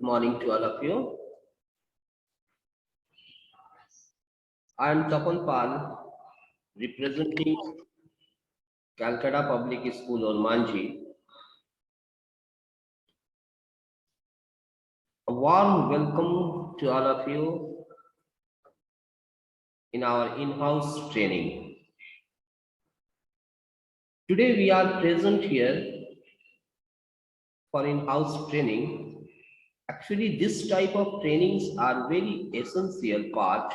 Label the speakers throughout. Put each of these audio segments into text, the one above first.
Speaker 1: Good morning to all of you. I am Tapan Pal, representing Calcutta Public School, Ormanjhi. A warm welcome to all of you in our in-house training. Today we are present here for in-house training. Actually, this type of trainings are very essential part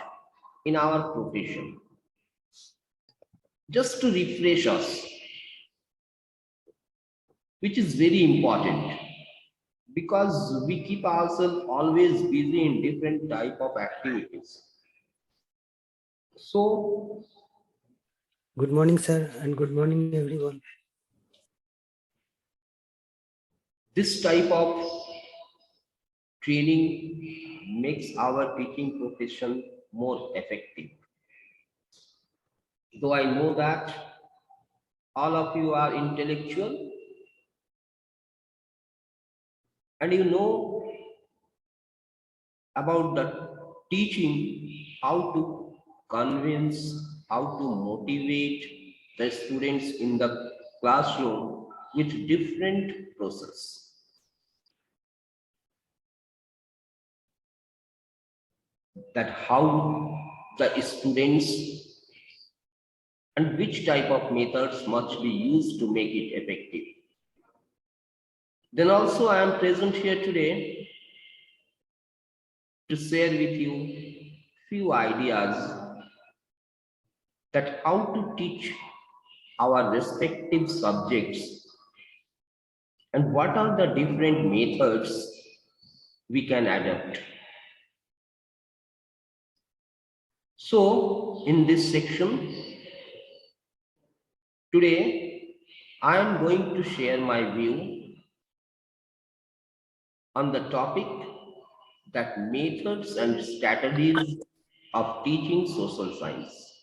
Speaker 1: in our profession. Just to refresh us, which is very important because we keep ourselves always busy in different type of activities. So,
Speaker 2: good morning, sir, and good morning, everyone.
Speaker 1: This type of training makes our teaching profession more effective. Though I know that all of you are intellectual and you know about the teaching, how to convince, how to motivate the students in the classroom with different process. That how the students and which type of methods must be used to make it effective. Then also I am present here today to share with you few ideas that how to teach our respective subjects and what are the different methods we can adopt. So in this section, today I am going to share my view on the topic that methods and strategies of teaching social science.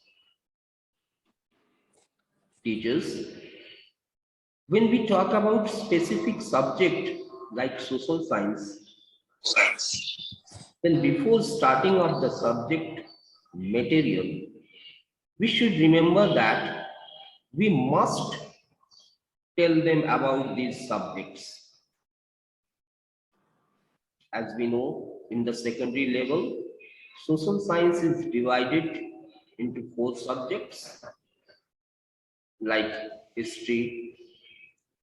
Speaker 1: Teachers, when we talk about specific subject like social science, then before starting of the subject material, we should remember that we must tell them about these subjects. As we know, in the secondary level, social science is divided into 4 subjects like history,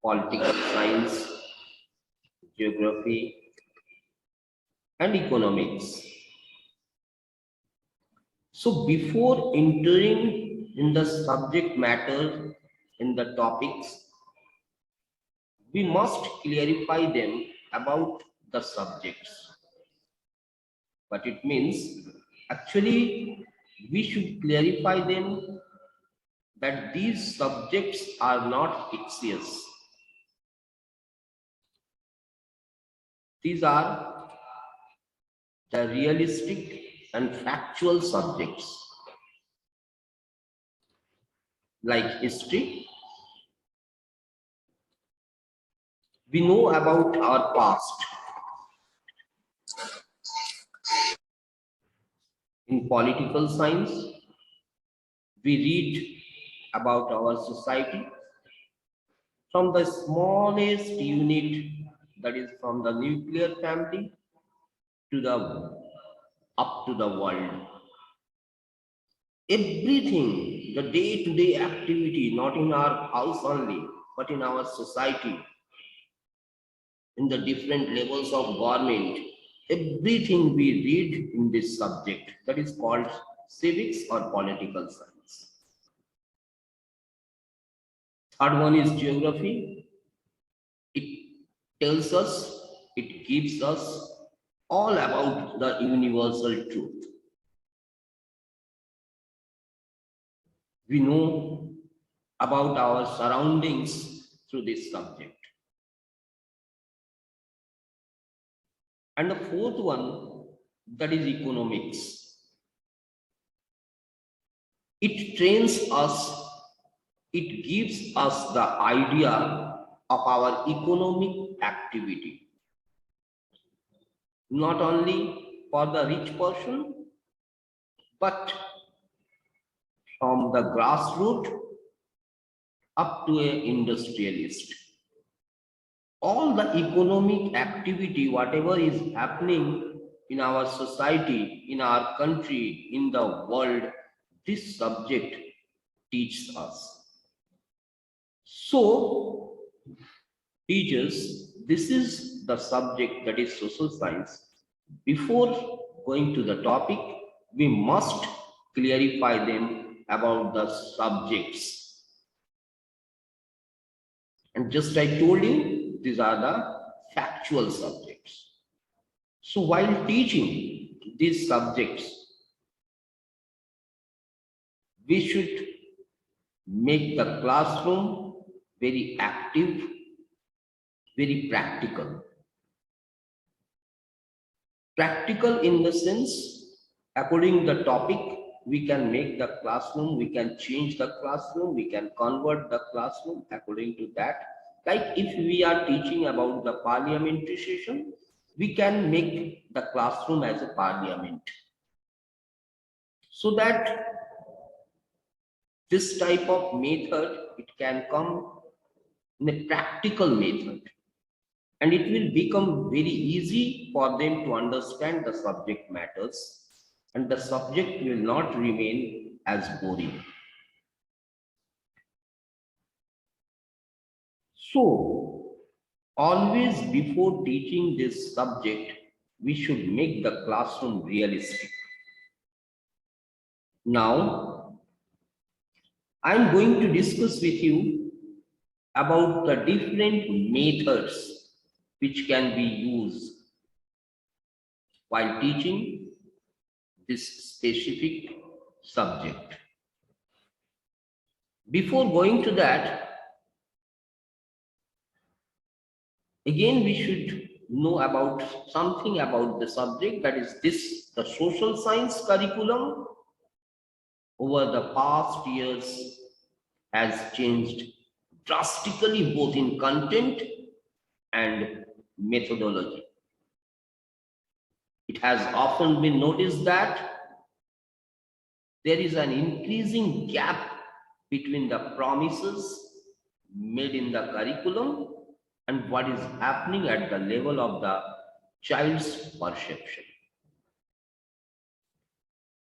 Speaker 1: political science, geography, and economics. So before entering in the subject matter in the topics, we must clarify them about the subjects. But it means actually we should clarify them that these subjects are not excess. These are the realistic and factual subjects like history. We know about our past. In political science, we read about our society from the smallest unit, that is from the nuclear family to the up to the world. Everything, the day-to-day activity, not in our house only, but in our society, in the different levels of government, everything we read in this subject, that is called civics or political science. Third one is geography. It tells us, it gives us all about the universal truth. We know about our surroundings through this subject. And the fourth one, that is economics. It trains us, it gives us the idea of our economic activity. not only for the rich person, but from the grassroots up to an industrialist. All the economic activity, whatever is happening in our society, in our country, in the world, this subject teaches us. So, teachers, this is the subject, that is social science. Before going to the topic, we must clarify them about the subjects. And just I told you, these are the factual subjects. So while teaching these subjects, we should make the classroom very active, very practical. Practical in the sense, according to the topic, we can make the classroom, we can change the classroom, we can convert the classroom according to that. Like if we are teaching about the parliamentary session, we can make the classroom as a parliament. So that this type of method, it can come in a practical method. And it will become very easy for them to understand the subject matters, and the subject will not remain as boring. So, always before teaching this subject, we should make the classroom realistic. Now, I'm going to discuss with you about the different methods which can be used while teaching this specific subject. Before going to that, again we should know about something about the subject, that is this, the social science curriculum over the past years has changed drastically both in content and methodology. It has often been noticed that there is an increasing gap between the promises made in the curriculum and what is happening at the level of the child's perception.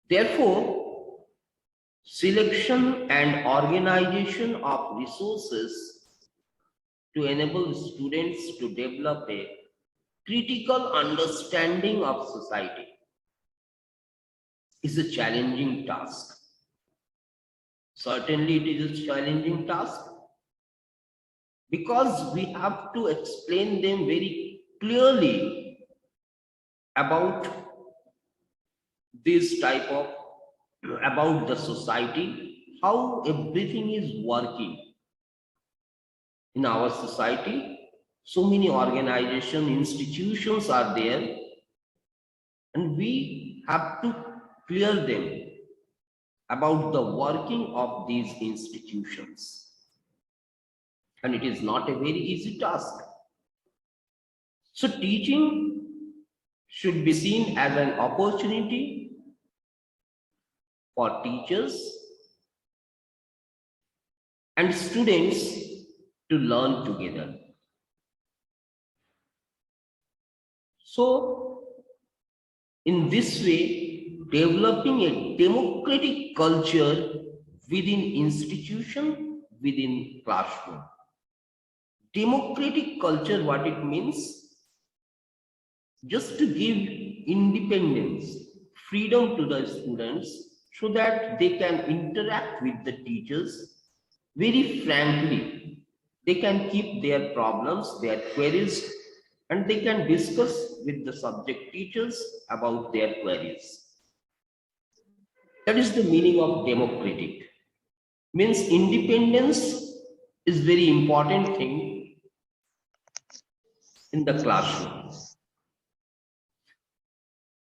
Speaker 1: Therefore, selection and organization of resources to enable students to develop a critical understanding of society is a challenging task. Certainly it is a challenging task because we have to explain them very clearly about this type of, about the society, how everything is working in our society. So many organizations, institutions are there, and we have to clear them about the working of these institutions. And it is not a very easy task. So teaching should be seen as an opportunity for teachers and students to learn together. So in this way, developing a democratic culture within institution, within classroom. Democratic culture, what it means? Just to give independence, freedom to the students so that they can interact with the teachers very frankly. They can keep their problems, their queries, and they can discuss with the subject teachers about their queries. That is the meaning of democratic. Means independence is very important thing in the classroom.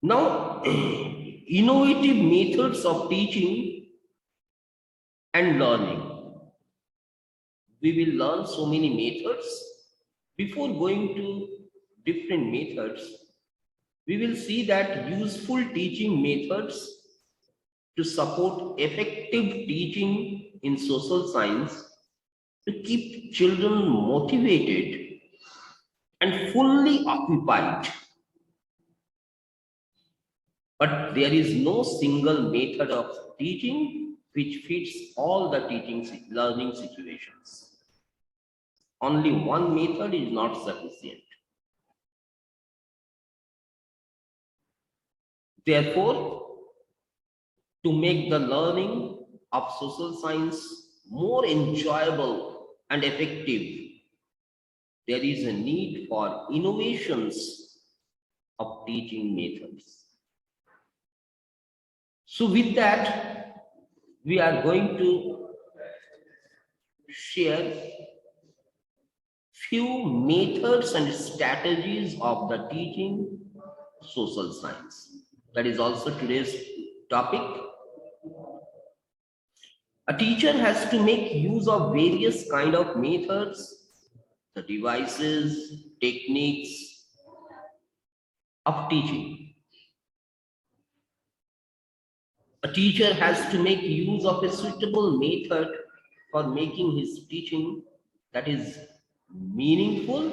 Speaker 1: Now, innovative methods of teaching and learning. We will learn so many methods. Before going to different methods, we will see that useful teaching methods to support effective teaching in social science to keep children motivated and fully occupied. But there is no single method of teaching which fits all the learning situations. Only one method is not sufficient. Therefore, to make the learning of social science more enjoyable and effective, there is a need for innovations of teaching methods. So with that, we are going to share few methods and strategies of the teaching social science. That is also today's topic. A teacher has to make use of various kind of methods, the devices, techniques of teaching. A teacher has to make use of a suitable method for making his teaching that is meaningful,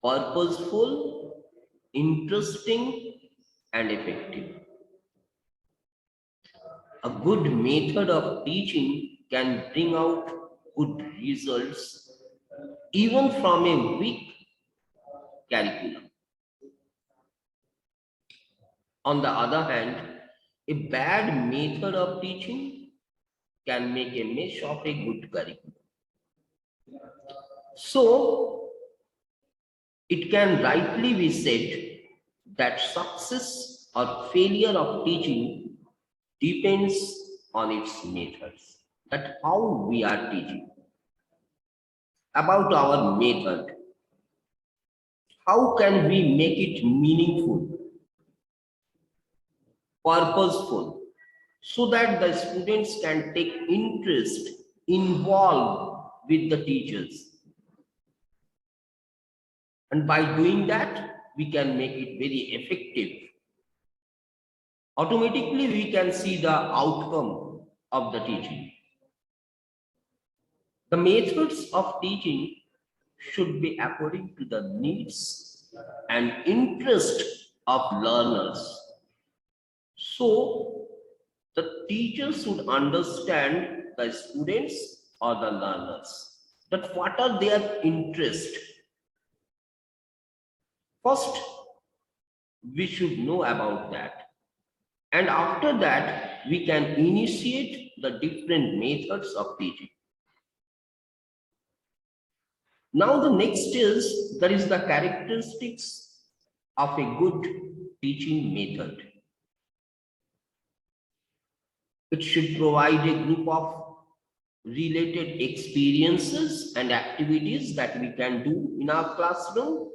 Speaker 1: purposeful, interesting, and effective. A good method of teaching can bring out good results even from a weak curriculum. On the other hand, a bad method of teaching can make a mess of a good curriculum. So, it can rightly be said that success or failure of teaching depends on its methods, that how we are teaching. About our method, how can we make it meaningful, purposeful, so that the students can take interest, involved with the teachers. And by doing that, we can make it very effective. Automatically, we can see the outcome of the teaching. The methods of teaching should be according to the needs and interest of learners. So, the teacher should understand the students or the learners, that what are their interests. First, we should know about that. And after that, we can initiate the different methods of teaching. Now the next is, there is the characteristics of a good teaching method. It should provide a group of related experiences and activities that we can do in our classroom.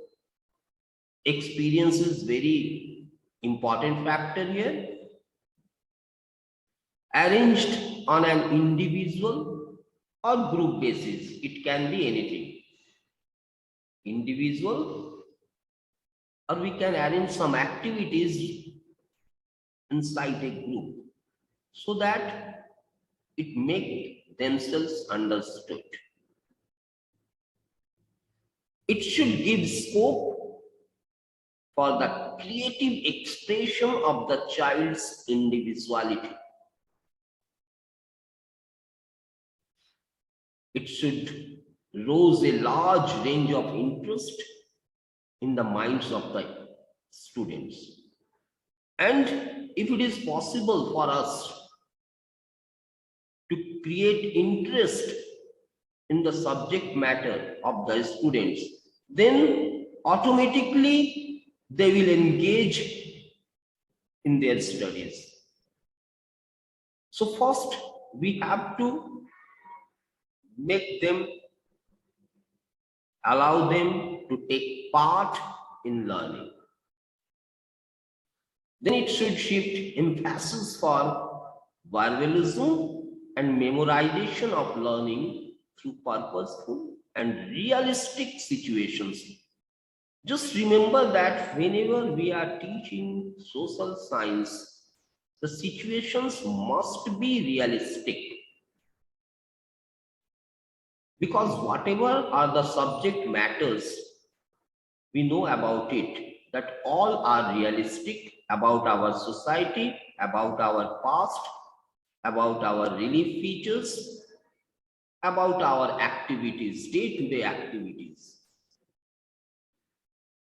Speaker 1: Experience is very important factor here. Arranged on an individual or group basis. It can be anything. Individual, or we can arrange some activities inside a group so that it make themselves understood. It should give scope for the creative expression of the child's individuality. It should rouse a large range of interest in the minds of the students. And if it is possible for us to create interest in the subject matter of the students, then automatically they will engage in their studies. So first, we have to make them, allow them to take part in learning. Then it should shift emphasis for verbalism and memorization of learning through purposeful and realistic situations. Just remember that whenever we are teaching social science, the situations must be realistic, because whatever are the subject matters, we know about it, that all are realistic about our society, about our past, about our relief features, about our activities, day-to-day activities.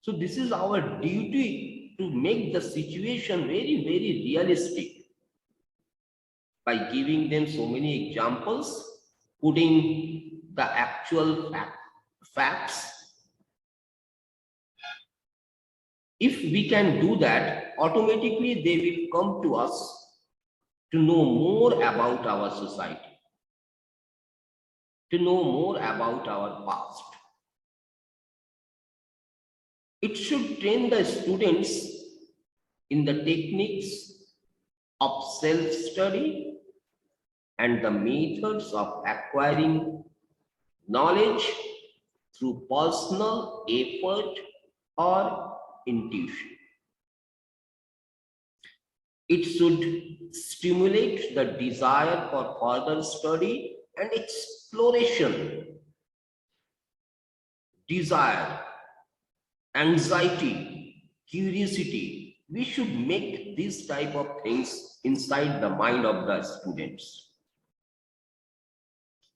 Speaker 1: So this is our duty to make the situation very, very realistic by giving them so many examples, putting the actual facts. If we can do that, automatically they will come to us to know more about our society, to know more about our past. It should train the students in the techniques of self-study and the methods of acquiring knowledge through personal effort or intuition. It should stimulate the desire for further study and exploration, desire, anxiety, curiosity. We should make these type of things inside the mind of the students,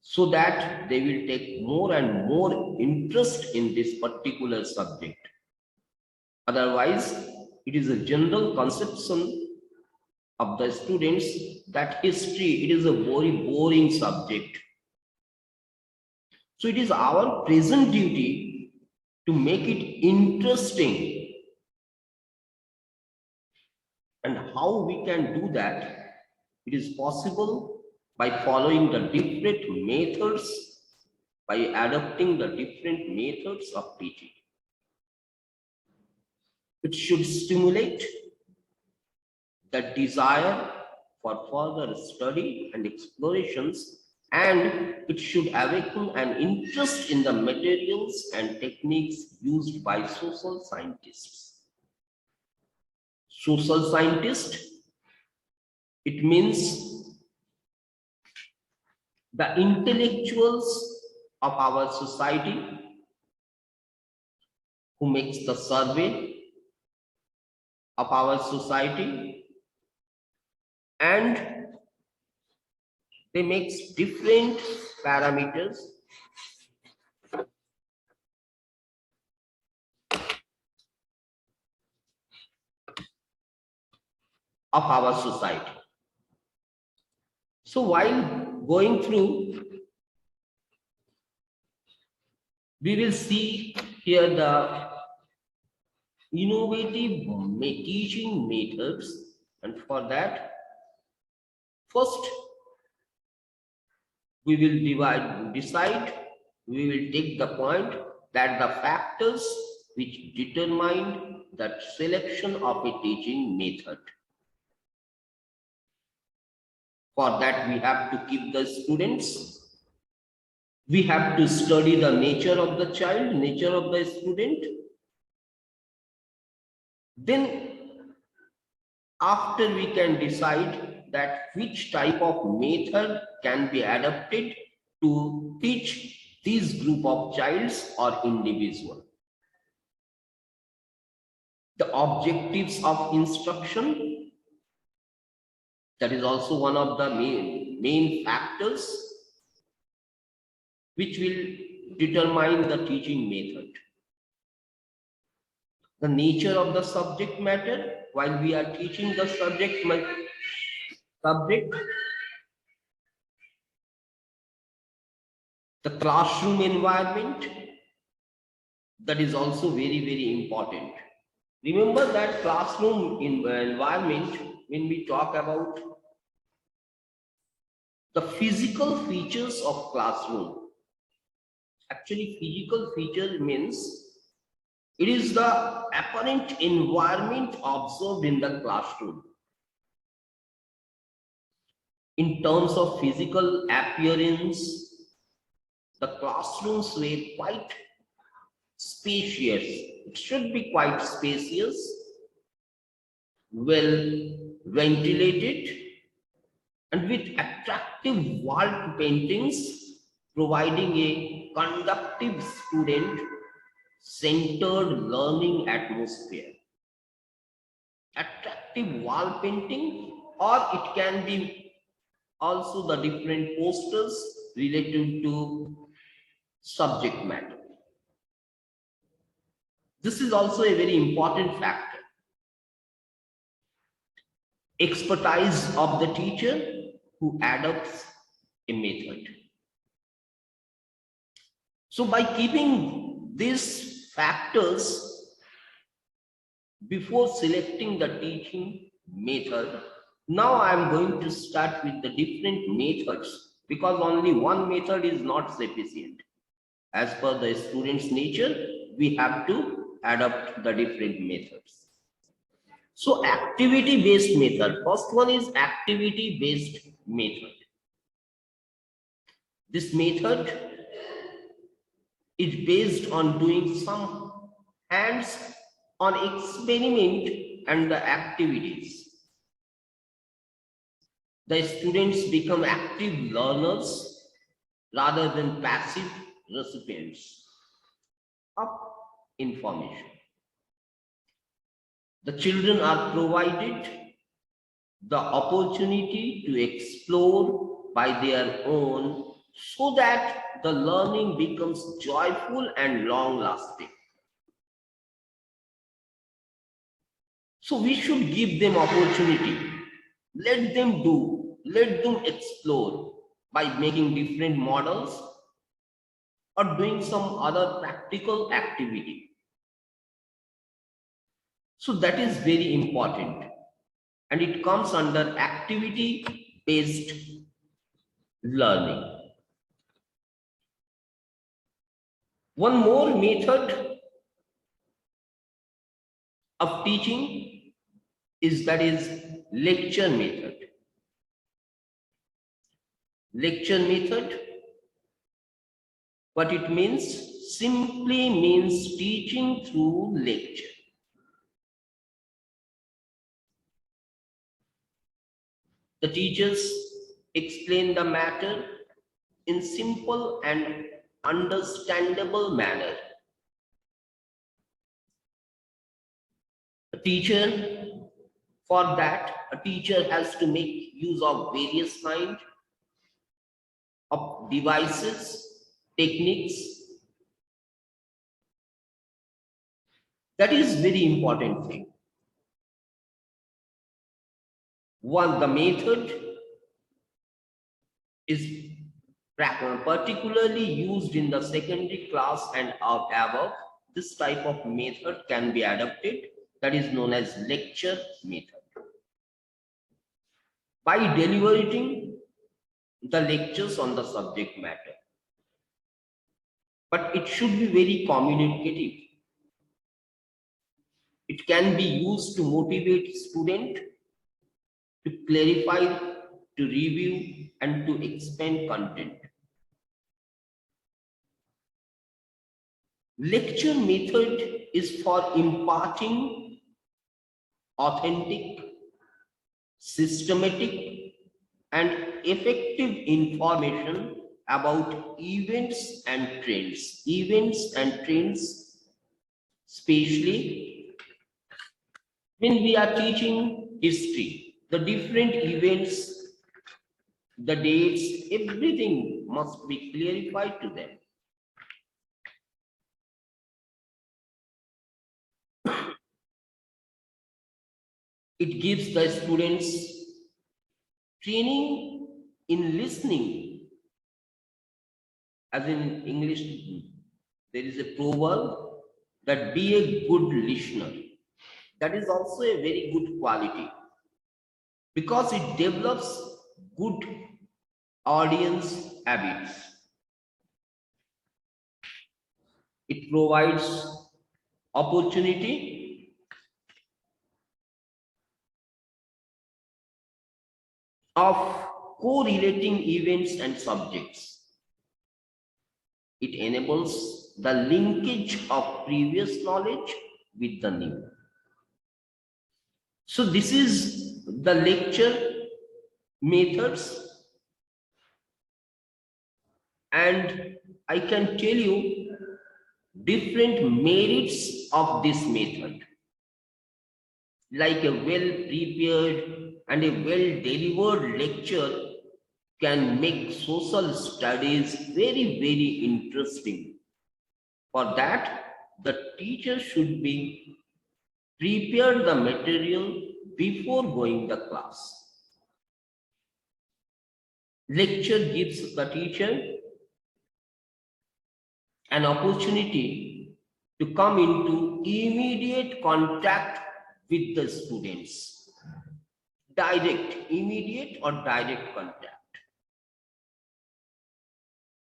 Speaker 1: so that they will take more and more interest in this particular subject. Otherwise, it is a general conception of the students that history, it is a very boring subject. So it is our present duty to make it interesting. And how we can do that? It is possible by following the different methods, by adopting the different methods of teaching. It should stimulate the desire for further study and explorations, and it should awaken an interest in the materials and techniques used by social scientists. Social scientist, it means the intellectuals of our society who makes the survey of our society, and they make different parameters of our society. So while going through, we will see here the innovative teaching methods, and for that, first we will decide, we will take the point that the factors which determine the selection of a teaching method. For that, we have to keep the students. We have to study the nature of the child, nature of the student. Then, after we can decide that which type of method can be adapted to teach this group of childs or individual. The objectives of instruction, that is also one of the main factors which will determine the teaching method. The nature of the subject matter, while we are teaching the subject, the classroom environment, that is also very, very important. Remember that classroom environment, when we talk about the physical features of classroom, actually physical feature means it is the apparent environment observed in the classroom. In terms of physical appearance, the classrooms were quite spacious. It should be quite spacious, well ventilated, and with attractive wall paintings, providing a conductive student centered learning atmosphere. Attractive wall painting, or it can be also the different posters related to subject matter. This is also a very important factor. Expertise of the teacher who adopts a method. So by keeping these factors before selecting the teaching method, now I am going to start with the different methods, because only one method is not sufficient. As per the student's nature, we have to adopt the different methods. So activity-based method. First one is activity-based method. This method is based on doing some hands-on experiment and the activities. The students become active learners rather than passive recipients of information. The children are provided the opportunity to explore by their own, so that the learning becomes joyful and long-lasting. So we should give them opportunity. Let them do, let them explore by making different models or doing some other practical activity. So that is very important, and it comes under activity-based learning. One more method of teaching is lecture method. Lecture method, what it means? Simply means teaching through lecture. The teachers explain the matter in simple and understandable manner. A teacher has to make use of various kinds of devices, techniques. That is very important thing. One, the method is particularly used in the secondary class and above. This type of method can be adopted. That is known as lecture method. By deliberating the lectures on the subject matter, but it should be very communicative. It can be used to motivate student to clarify, to review, and to expand content. Lecture method is for imparting authentic, systematic, and effective information about events and trends. Events and trends, especially when we are teaching history, the different events, the dates, everything must be clarified to them. It gives the students training in listening. As in English, there is a proverb that be a good listener. That is also a very good quality, because it develops good audience habits. It provides opportunity of correlating events and subjects. It enables the linkage of previous knowledge with the new. So this is the lecture methods, and I can tell you different merits of this method, like a well-prepared and a well-delivered lecture can make social studies very, very interesting. For that, the teacher should be prepare the material before going the class. Lecture gives the teacher an opportunity to come into immediate contact with the students. Direct, immediate or direct contact.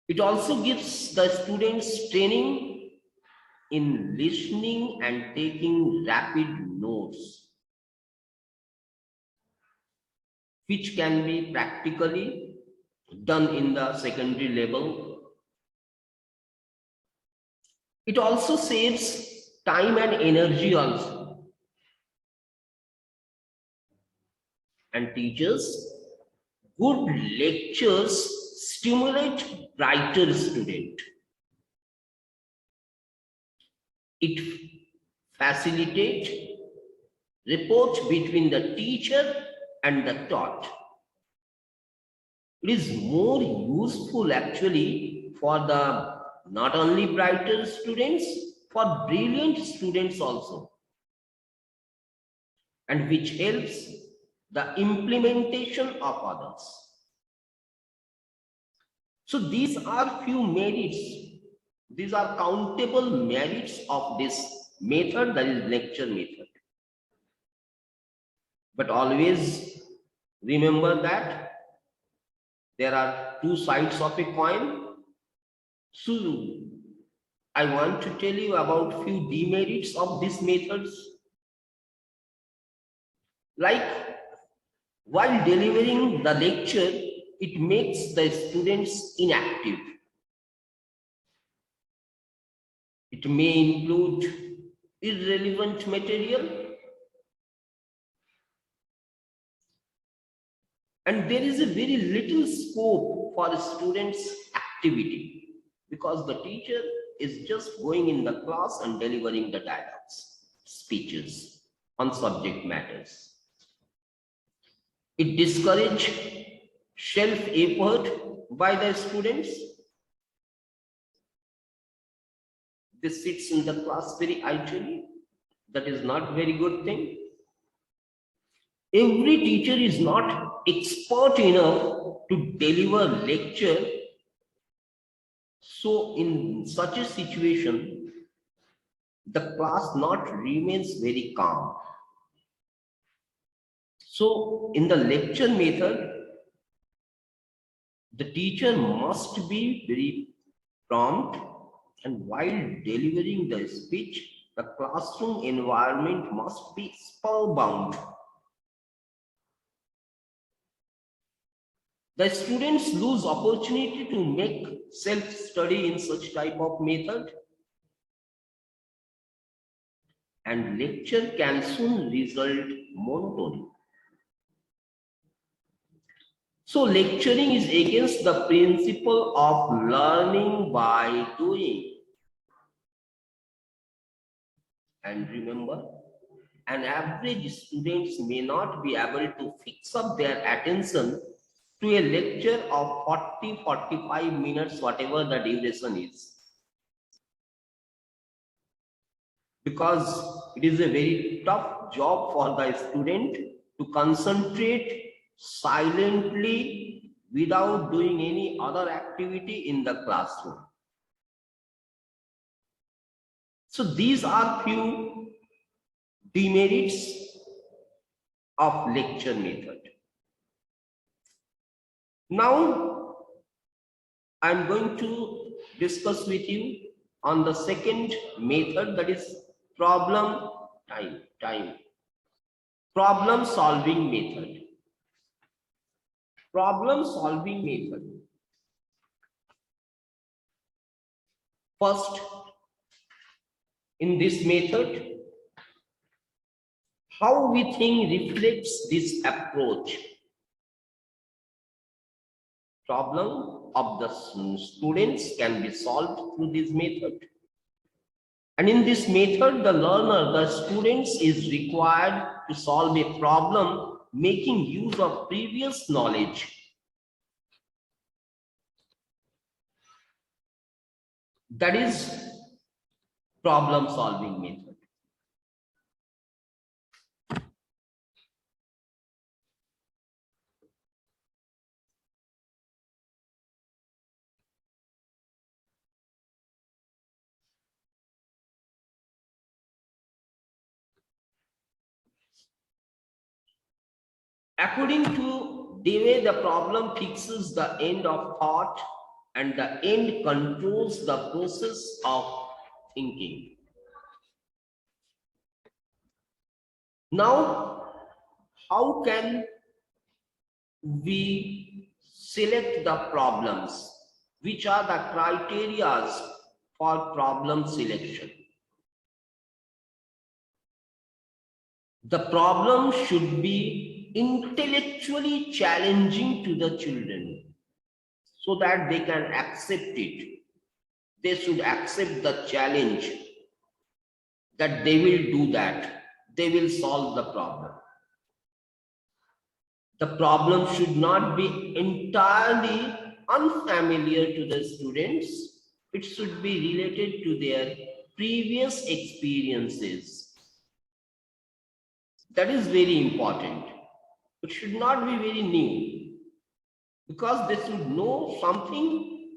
Speaker 1: It also gives the students training in listening and taking rapid notes, which can be practically done in the secondary level. It also saves time and energy also. And teachers, good lectures stimulate brighter student. It facilitates rapport between the teacher and the taught. It is more useful actually for the not only brighter students, for brilliant students also, and which helps the implementation of others. So these are few merits. These are countable merits of this method, that is lecture method. But always remember that there are two sides of a coin. So I want to tell you about few demerits of these methods. Like while delivering the lecture, it makes the students inactive. It may include irrelevant material, and there is a very little scope for students' activity because the teacher is just going in the class and delivering the dialogues, speeches on subject matters. It discourages self-effort by the students. They sit in the class very idly. That is not very good thing. Every teacher is not expert enough to deliver lecture. So in such a situation, the class not remains very calm. So in the lecture method, the teacher must be very prompt, and while delivering the speech, the classroom environment must be spellbound. The students lose opportunity to make self-study in such type of method, and lecture can soon result monotony. So lecturing is against the principle of learning by doing. And remember, an average student may not be able to fix up their attention to a lecture of 40-45 minutes, whatever the duration is. Because it is a very tough job for the student to concentrate silently without doing any other activity in the classroom. So these are few demerits of lecture method. Now I'm going to discuss with you on the second method, that is problem solving method. Problem solving method. First, in this method, how we think reflects this approach. Problem of the students can be solved through this method. And in this method, the learner, the students is required to solve a problem making use of previous knowledge. That is problem solving method. According to Dewey, the problem fixes the end of thought and the end controls the process of thinking. Now, how can we select the problems? Which are the criteria for problem selection? The problem should be intellectually challenging to the children so that they can accept it. They should accept the challenge that they will do that. They will solve the problem. The problem should not be entirely unfamiliar to the students. It should be related to their previous experiences. That is very important. It should not be very new because they should know something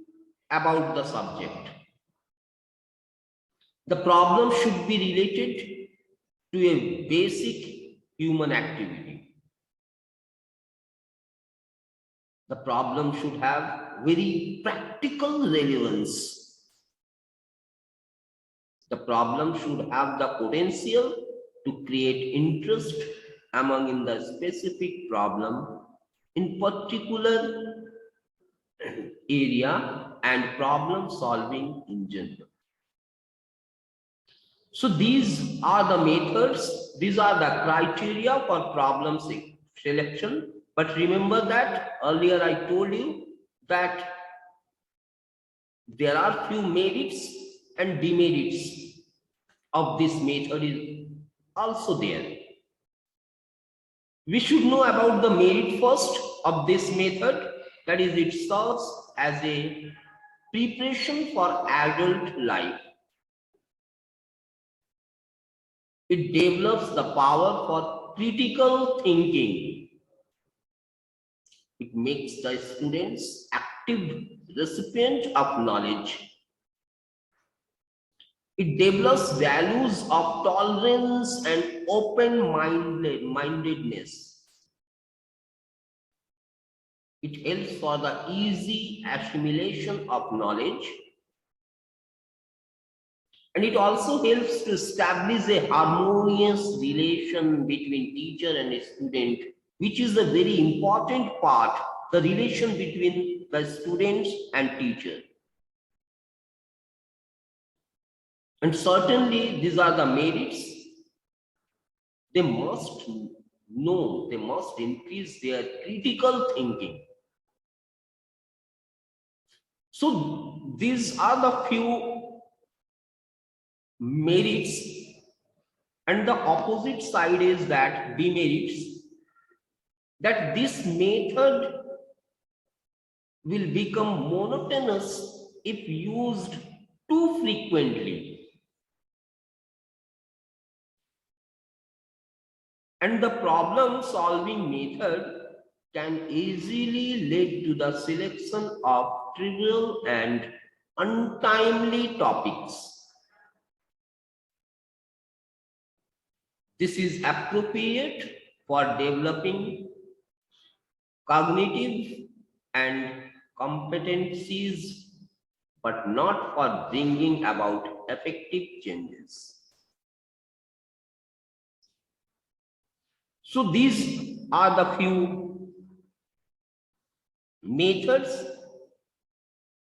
Speaker 1: about the subject. The problem should be related to a basic human activity. The problem should have very practical relevance. The problem should have the potential to create interest among in the specific problem in particular area and problem solving in general. So these are the methods, these are the criteria for problem selection. But remember that earlier I told you that there are few merits and demerits of this method is also there. We should know about the merit first of this method, that is, it serves as a preparation for adult life. It develops the power for critical thinking. It makes the students active recipient of knowledge. It develops values of tolerance and open-mindedness. It helps for the easy assimilation of knowledge. And it also helps to establish a harmonious relation between teacher and a student, which is a very important part, the relation between the students and teacher. And certainly these are the merits. They must know, they must increase their critical thinking. So these are the few merits, and the opposite side is that demerits, that this method will become monotonous if used too frequently. And the problem solving method can easily lead to the selection of trivial and untimely topics. This is appropriate for developing cognitive and competencies, but not for bringing about effective changes. So these are the few methods.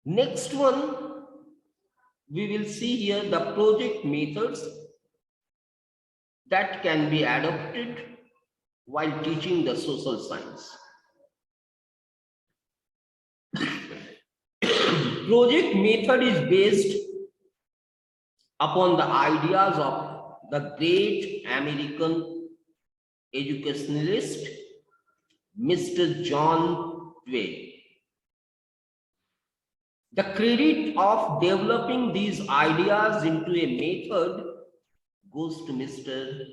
Speaker 1: Next one, we will see here the project methods that can be adopted while teaching the social science. Project method is based upon the ideas of the great American educationalist Mr. John Dewey. The credit of developing these ideas into a method goes to Mr.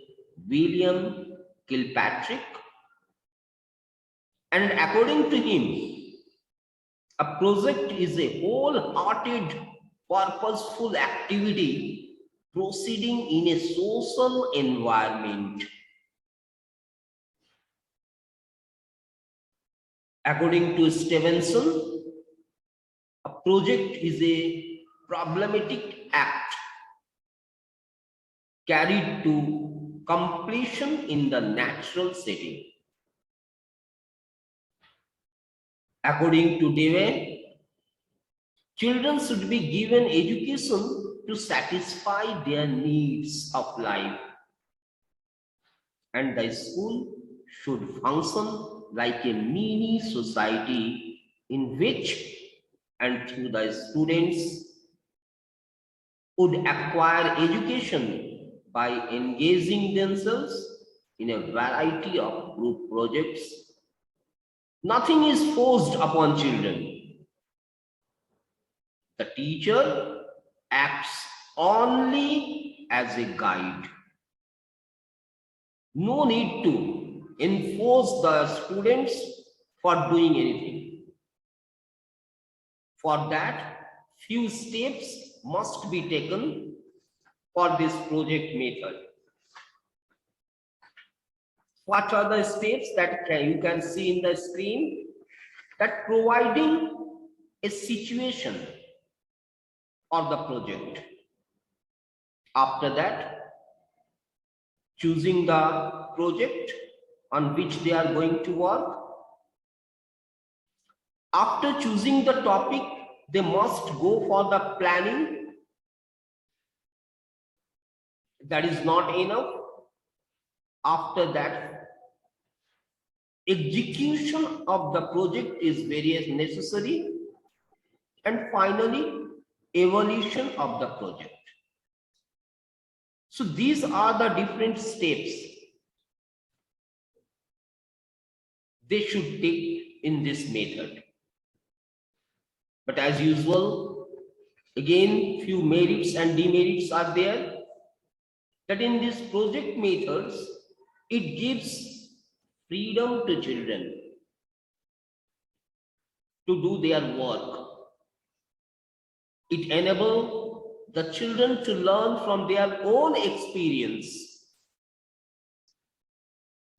Speaker 1: William Kilpatrick, and according to him, a project is a wholehearted, purposeful activity proceeding in a social environment. According to Stevenson, a project is a problematic act carried to completion in the natural setting. According to Dewey, children should be given education to satisfy their needs of life, and the school should function like a mini society in which and through the students would acquire education by engaging themselves in a variety of group projects. Nothing is forced upon children. The teacher acts only as a guide. No need to enforce the students for doing anything. For that, few steps must be taken for this project method. What are the steps that you can see in the screen? That providing a situation for the project. After that, choosing the project on which they are going to work. After choosing the topic, they must go for the planning. That is not enough. After that, execution of the project is very necessary. And finally, evaluation of the project. So these are the different steps they should take in this method. But as usual, again, few merits and demerits are there. That in these project methods, it gives freedom to children to do their work. It enables the children to learn from their own experience.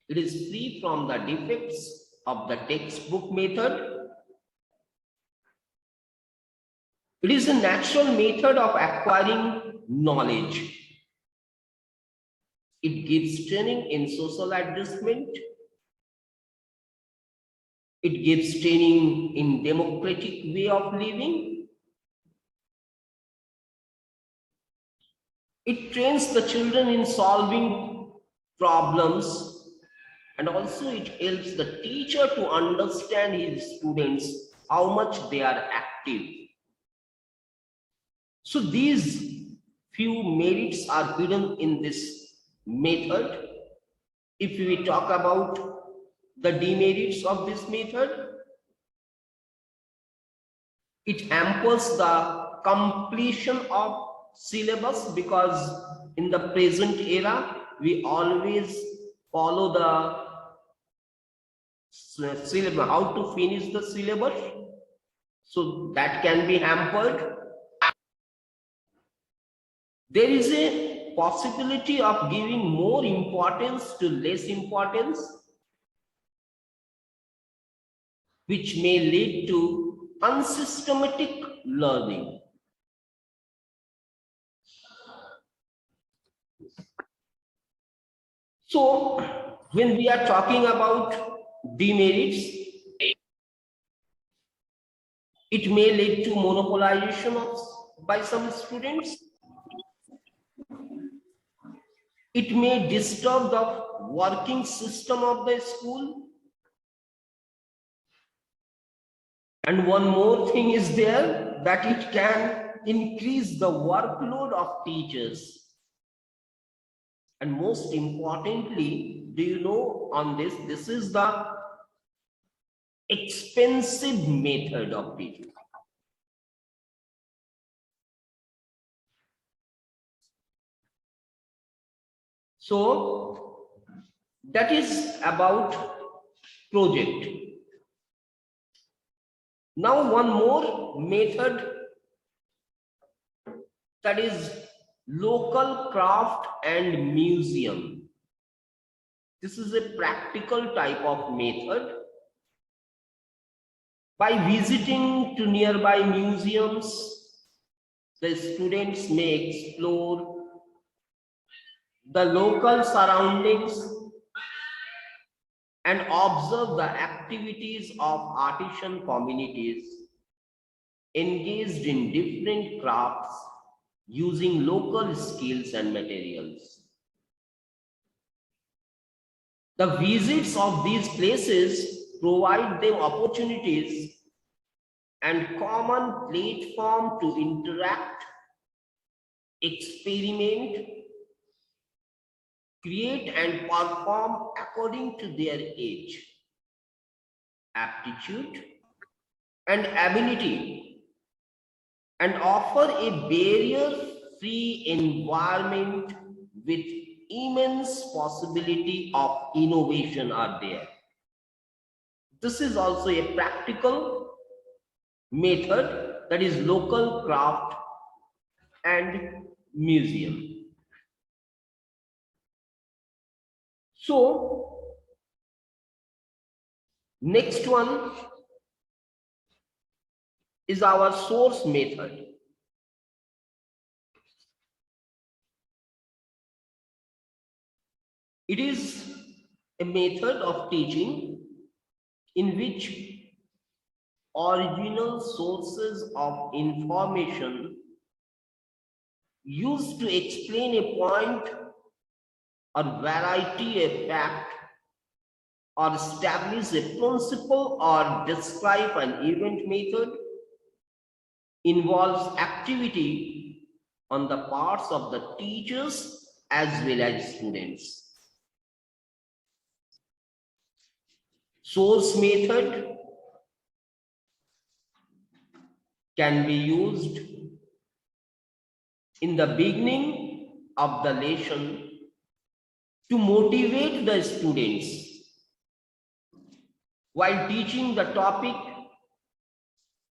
Speaker 1: It is free from the defects of the textbook method. It is a natural method of acquiring knowledge. It gives training in social adjustment. It gives training in democratic way of living. It trains the children in solving problems, and also it helps the teacher to understand his students, how much they are active. So these few merits are hidden in this method. If we talk about the demerits of this method, it hampers the completion of syllabus, because in the present era we always follow the syllabus, how to finish the syllabus, so that can be hampered. There is a possibility of giving more importance to less importance, which may lead to unsystematic learning. So, when we are talking about demerits, it may lead to monopolization of by some students. It may disturb the working system of the school. And one more thing is there, that it can increase the workload of teachers. And most importantly, do you know on this, this is the expensive method of teaching. So that is about project. Now one more method, that is local craft and museum. This is a practical type of method. By visiting to nearby museums, the students may explore the local surroundings and observe the activities of artisan communities engaged in different crafts using local skills and materials. The visits of these places provide them opportunities and common platform to interact, experiment, create and perform according to their age, aptitude, and ability, and offer a barrier-free environment with immense possibility of innovation are there. This is also a practical method, that is local craft and museum. So next one is our source method. It is a method of teaching in which original sources of information used to explain a point or variety a fact or establish a principle or describe an event method involves activity on the parts of the teachers as well as students. Source method can be used in the beginning of the lesson to motivate the students. While teaching the topic,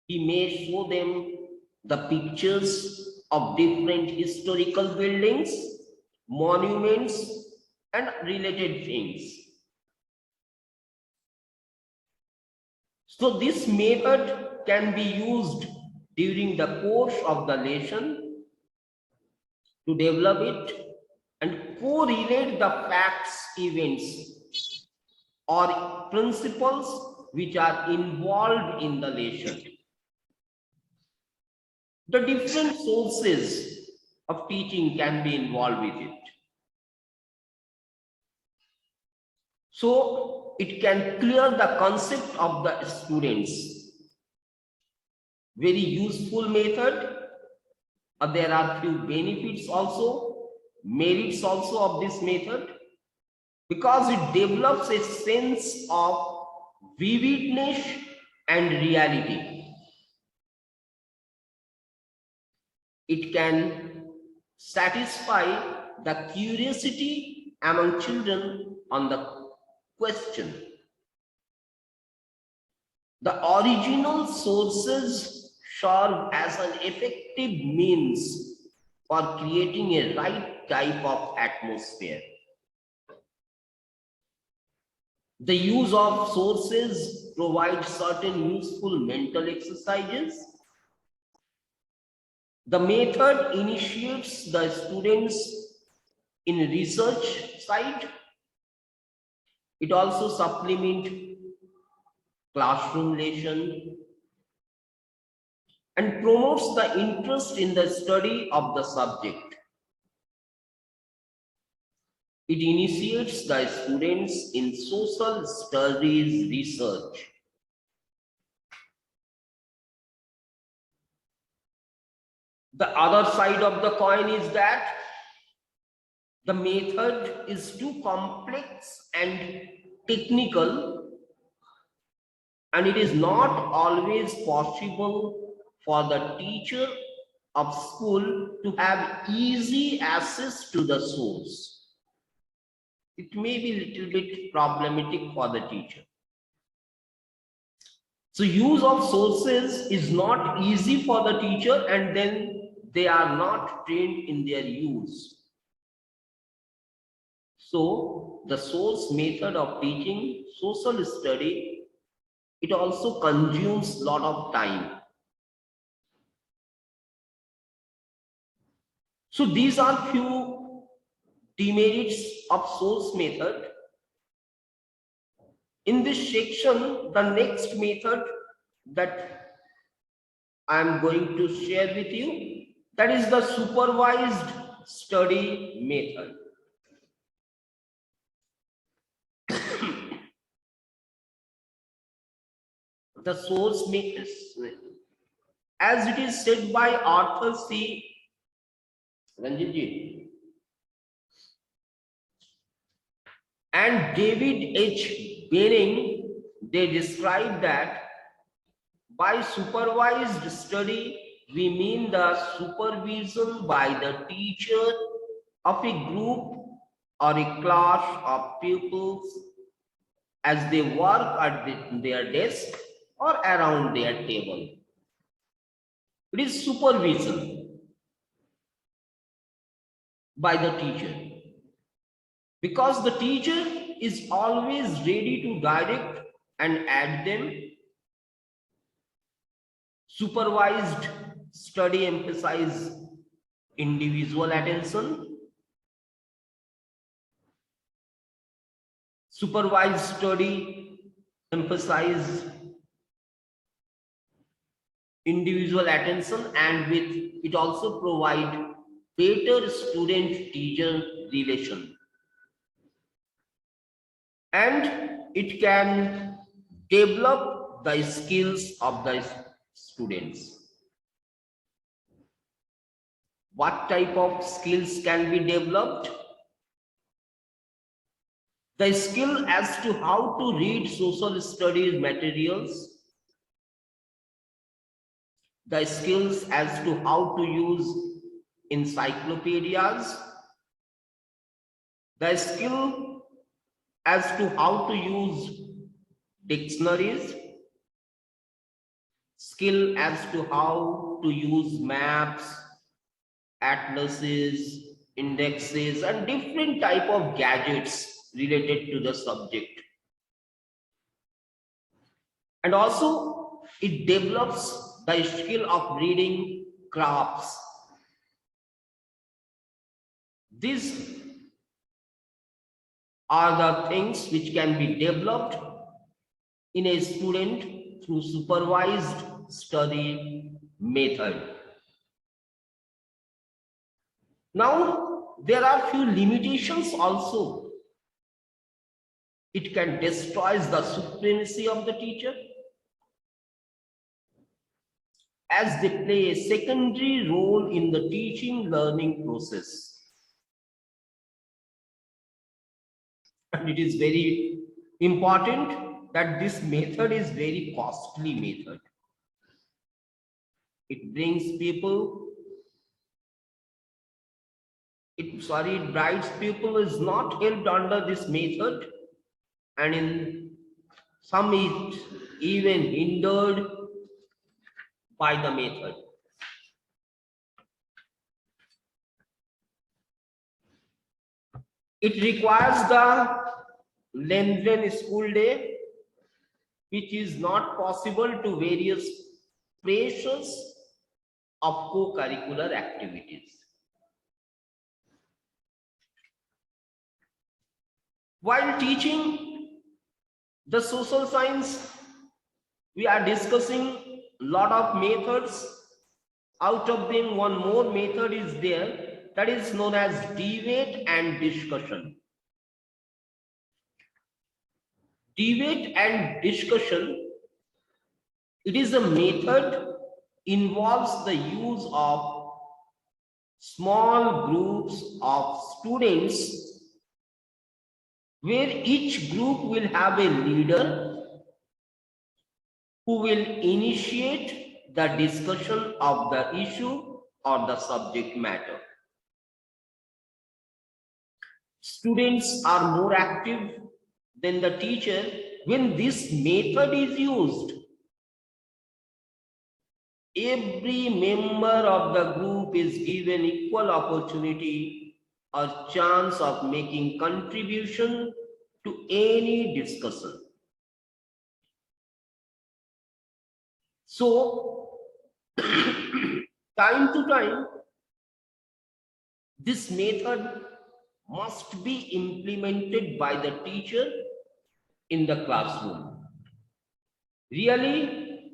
Speaker 1: he may show them the pictures of different historical buildings, monuments, and related things. So this method can be used during the course of the lesson to develop it and correlate the facts, events, or principles which are involved in the lesson. The different sources of teaching can be involved with it. So it can clear the concept of the students. Very useful method. There are few benefits also, merits also of this method, because it develops a sense of vividness and reality. It can satisfy the curiosity among children on the question. The original sources serve as an effective means for creating a right type of atmosphere. The use of sources provides certain useful mental exercises. The method initiates the students in research side. It also supplements classroom lesson and promotes the interest in the study of the subject. It initiates the students in social studies research. The other side of the coin is that the method is too complex and technical, and it is not always possible for the teacher of school to have easy access to the source. It may be a little bit problematic for the teacher. So use of sources is not easy for the teacher, and then they are not trained in their use. So the source method of teaching social study, it also consumes a lot of time. So these are few demerits of source method. In this section, the next method that I am going to share with you, that is the supervised study method. The source method, as it is said by Arthur C. Ranjitji and David H. Baring, they describe that by supervised study, we mean the supervision by the teacher of a group or a class of pupils as they work at their desk or around their table. It is supervision by the teacher, because the teacher is always ready to direct and aid them. Supervised study emphasizes individual attention. Supervised study emphasizes individual attention, and with it also provide better student-teacher relation. And it can develop the skills of the students. What type of skills can be developed? The skill as to how to read social studies materials, the skills as to how to use encyclopedias, the skill as to how to use dictionaries, skill as to how to use maps, atlases, indexes, and different type of gadgets related to the subject. And also it develops the skill of reading crafts. These are the things which can be developed in a student through supervised study method. Now, there are few limitations also. It can destroy the supremacy of the teacher, as they play a secondary role in the teaching learning process. And it is very important that this method is very costly method. It brings people, it bright people is not helped under this method, and in some it even hindered by the method. It requires the lengthened school day, which is not possible to various pressures of co-curricular activities. While teaching the social science, we are discussing a lot of methods Out of them, one more method is there, that is known as debate and discussion. Debate and discussion, it is a method involves the use of small groups of students where each group will have a leader who will initiate the discussion of the issue or the subject matter. Students are more active than the teacher when this method is used. Every member of the group is given equal opportunity or chance of making contribution to any discussion. So, time to time, this method must be implemented by the teacher in the classroom. Really,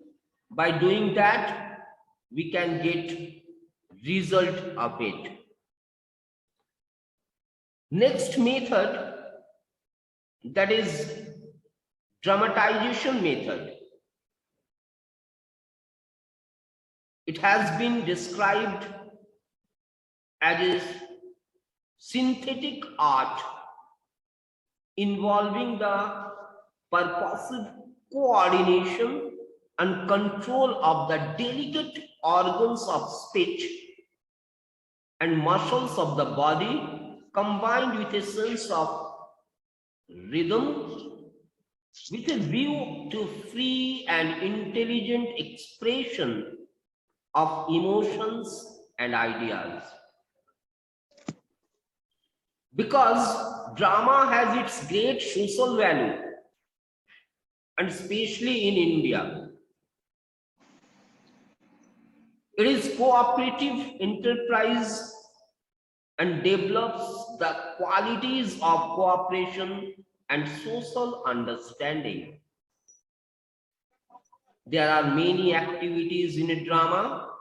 Speaker 1: by doing that, we can get result of it. Next method, that is dramatization method. It has been described as a synthetic art involving the purposive coordination and control of the delicate organs of speech and muscles of the body, combined with a sense of rhythm, with a view to free and intelligent expression of emotions and ideas. Because drama has its great social value, and especially in India. It is cooperative enterprise and develops the qualities of cooperation and social understanding. There are many activities in a drama,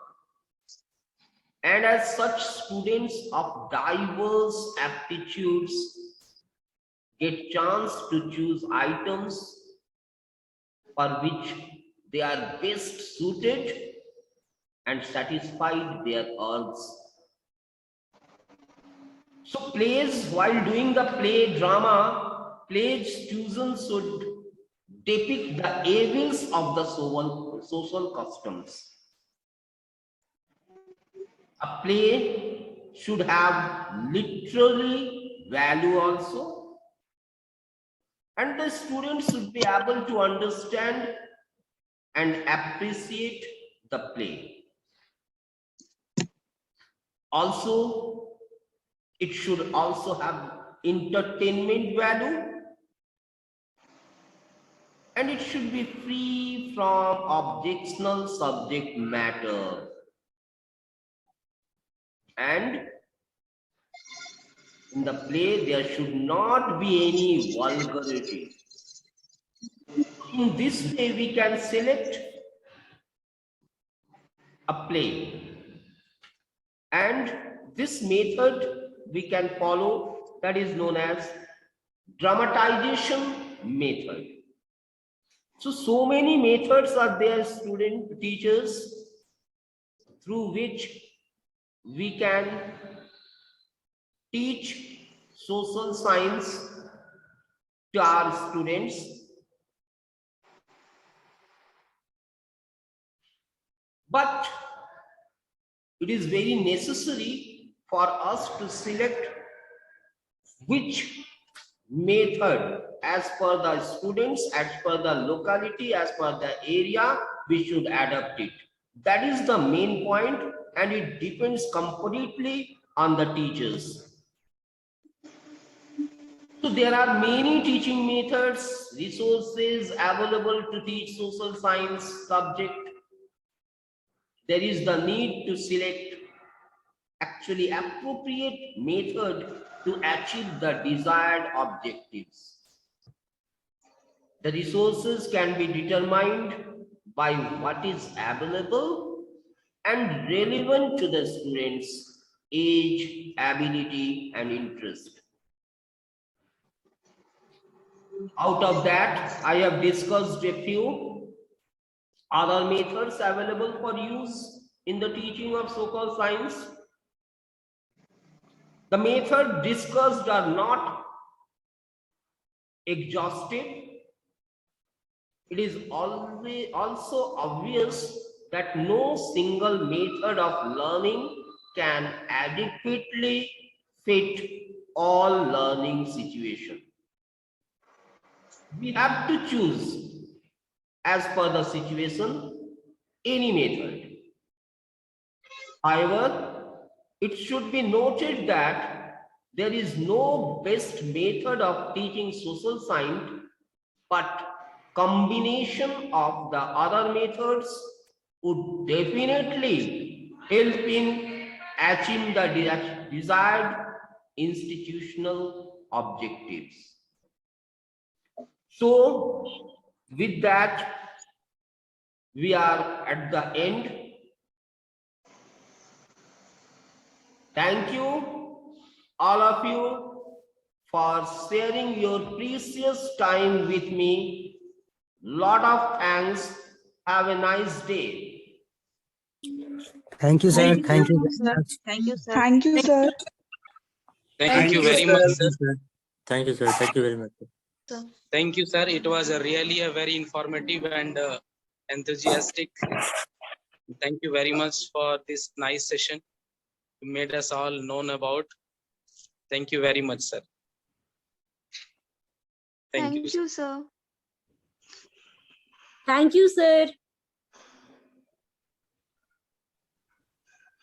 Speaker 1: and as such, students of diverse aptitudes get chance to choose items for which they are best suited and satisfied their urges. So plays, while doing the play drama, plays chosen should depict the evils of the social customs. A play should have literary value also, and the students should be able to understand and appreciate the play. Also, it should also have entertainment value, and it should be free from objectionable subject matter. And in the play, there should not be any vulgarity. In this way, we can select a play. And this method we can follow, that is known as dramatization method. So many methods are there, student teachers, through which we can teach social science to our students. But it is very necessary for us to select which method, as per the students, as per the locality, as per the area, we should adapt it. That is the main point, and it depends completely on the teachers. So there are many teaching methods, resources available to teach social science subject. There is the need to select actually appropriate method to achieve the desired objectives. The resources can be determined by what is available and relevant to the students' age, ability, and interest. Out of that, I have discussed a few other methods available for use in the teaching of so-called science. The methods discussed are not exhaustive. It is always also obvious that no single method of learning can adequately fit all learning situations. We have to choose, as per the situation, any method. However, it should be noted that there is no best method of teaching social science, but combination of the other methods would definitely help in achieving the desired institutional objectives. So, with that, we are at the end. Thank you, all of you, for sharing your precious time with me. Lot of thanks. Have a nice day.
Speaker 2: Thank you, sir. Thank you very
Speaker 3: sir.
Speaker 2: much.
Speaker 3: Thank you, sir.
Speaker 4: Thank you, sir.
Speaker 5: Thank you very much, sir.
Speaker 2: Thank you, sir. Thank you very much.
Speaker 5: Thank you, sir. It was really a very informative and enthusiastic. Thank you very much for this nice session. You made us all known about. Thank you very much, sir. Thank you.
Speaker 4: Thank you, sir.
Speaker 6: Thank you, sir.